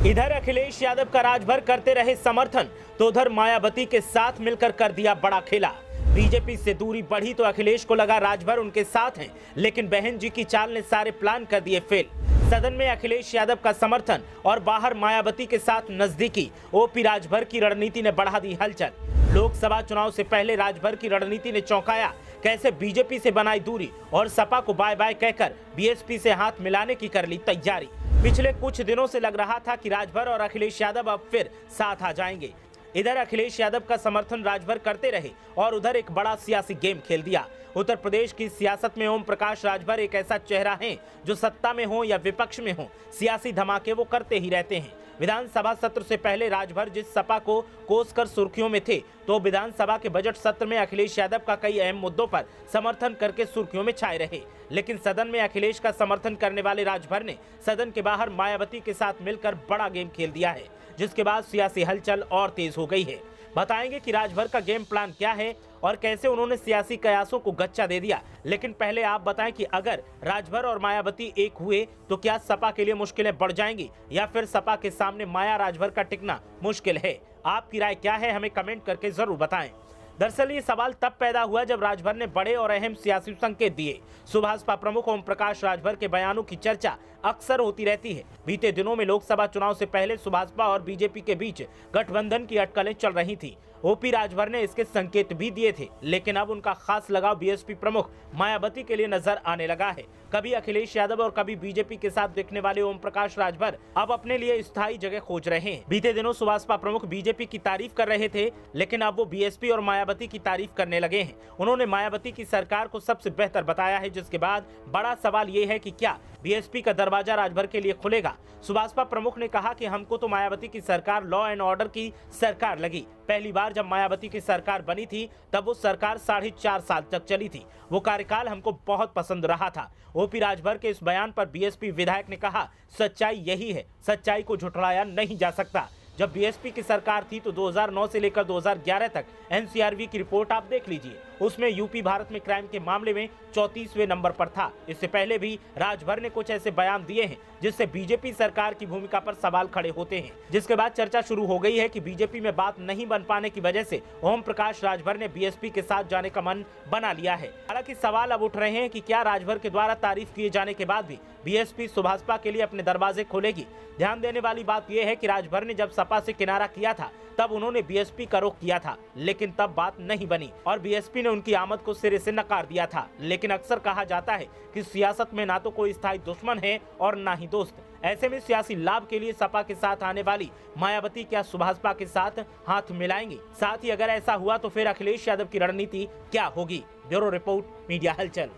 इधर अखिलेश यादव का राजभर करते रहे समर्थन, तो उधर मायावती के साथ मिलकर कर दिया बड़ा खेला। बीजेपी से दूरी बढ़ी तो अखिलेश को लगा राजभर उनके साथ हैं, लेकिन बहन जी की चाल ने सारे प्लान कर दिए फेल। सदन में अखिलेश यादव का समर्थन और बाहर मायावती के साथ नजदीकी, ओपी राजभर की रणनीति ने बढ़ा दी हलचल। लोकसभा चुनाव से पहले राजभर की रणनीति ने चौंकाया, कैसे बीजेपी से बनाई दूरी और सपा को बाय बाय कहकर बीएसपी से हाथ मिलाने की कर ली तैयारी। पिछले कुछ दिनों से लग रहा था कि राजभर और अखिलेश यादव अब फिर साथ आ जाएंगे। इधर अखिलेश यादव का समर्थन राजभर करते रहे और उधर एक बड़ा सियासी गेम खेल दिया। उत्तर प्रदेश की सियासत में ओम प्रकाश राजभर एक ऐसा चेहरा है जो सत्ता में हो या विपक्ष में हो, सियासी धमाके वो करते ही रहते हैं। विधानसभा सत्र से पहले राजभर जिस सपा को कोसकर सुर्खियों में थे, तो विधानसभा के बजट सत्र में अखिलेश यादव का कई अहम मुद्दों पर समर्थन करके सुर्खियों में छाए रहे। लेकिन सदन में अखिलेश का समर्थन करने वाले राजभर ने सदन के बाहर मायावती के साथ मिलकर बड़ा गेम खेल दिया है, जिसके बाद सियासी हलचल और तेज हो गई है। बताएंगे कि राजभर का गेम प्लान क्या है और कैसे उन्होंने सियासी कयासों को गच्चा दे दिया। लेकिन पहले आप बताएं कि अगर राजभर और मायावती एक हुए तो क्या सपा के लिए मुश्किलें बढ़ जाएंगी या फिर सपा के सामने माया राजभर का टिकना मुश्किल है? आपकी राय क्या है, हमें कमेंट करके जरूर बताएं। दरअसल ये सवाल तब पैदा हुआ जब राजभर ने बड़े और अहम सियासी संकेत दिए। सुभाषपा प्रमुख ओम प्रकाश राजभर के बयानों की चर्चा अक्सर होती रहती है। बीते दिनों में लोकसभा चुनाव से पहले सुभाषपा और बीजेपी के बीच गठबंधन की अटकलें चल रही थी। ओपी राजभर ने इसके संकेत भी दिए थे, लेकिन अब उनका खास लगाव बीएसपी प्रमुख मायावती के लिए नजर आने लगा है। कभी अखिलेश यादव और कभी बीजेपी के साथ दिखने वाले ओम प्रकाश राजभर अब अपने लिए स्थायी जगह खोज रहे हैं। बीते दिनों सुभाषपा प्रमुख बीजेपी की तारीफ कर रहे थे, लेकिन अब वो बीएसपी और मायावती की तारीफ करने लगे हैं। उन्होंने मायावती की सरकार को सबसे बेहतर बताया है, जिसके बाद बड़ा सवाल ये है कि क्या बीएसपी का दरवाजा राजभर के लिए खुलेगा। सुभाषपा प्रमुख ने कहा कि हमको तो मायावती की सरकार लॉ एंड ऑर्डर की सरकार लगी। पहली बार जब मायावती की सरकार बनी थी तब वो सरकार 4.5 साल तक चली थी। वो कार्यकाल हमको बहुत पसंद रहा था। ओपी राजभर के इस बयान पर बीएसपी विधायक ने कहा, सच्चाई यही है, सच्चाई को झुठलाया नहीं जा सकता। जब बीएसपी की सरकार थी तो 2009 से लेकर 2011 तक एनसीआरबी की रिपोर्ट आप देख लीजिए। उसमें यूपी भारत में क्राइम के मामले में 34वें नंबर पर था। इससे पहले भी राजभर ने कुछ ऐसे बयान दिए हैं जिससे बीजेपी सरकार की भूमिका पर सवाल खड़े होते हैं, जिसके बाद चर्चा शुरू हो गई है कि बीजेपी में बात नहीं बन पाने की वजह से ओम प्रकाश राजभर ने बीएसपी के साथ जाने का मन बना लिया है। हालांकि सवाल अब उठ रहे हैं कि क्या राजभर के द्वारा तारीफ किए जाने के बाद भी बीएसपी सुभाषपा के लिए अपने दरवाजे खोलेगी? ध्यान देने वाली बात यह है कि राजभर ने जब सपा से किनारा किया था तब उन्होंने बीएसपी का रुख किया था, लेकिन तब बात नहीं बनी और बीएसपी ने उनकी आमद को सिरे से नकार दिया था। लेकिन अक्सर कहा जाता है कि सियासत में ना तो कोई स्थायी दुश्मन है और ना ही दोस्त। ऐसे में सियासी लाभ के लिए सपा के साथ आने वाली मायावती क्या सुभाषपा के साथ हाथ मिलाएंगी? साथ ही अगर ऐसा हुआ तो फिर अखिलेश यादव की रणनीति क्या होगी? ब्यूरो रिपोर्ट, मीडिया हलचल।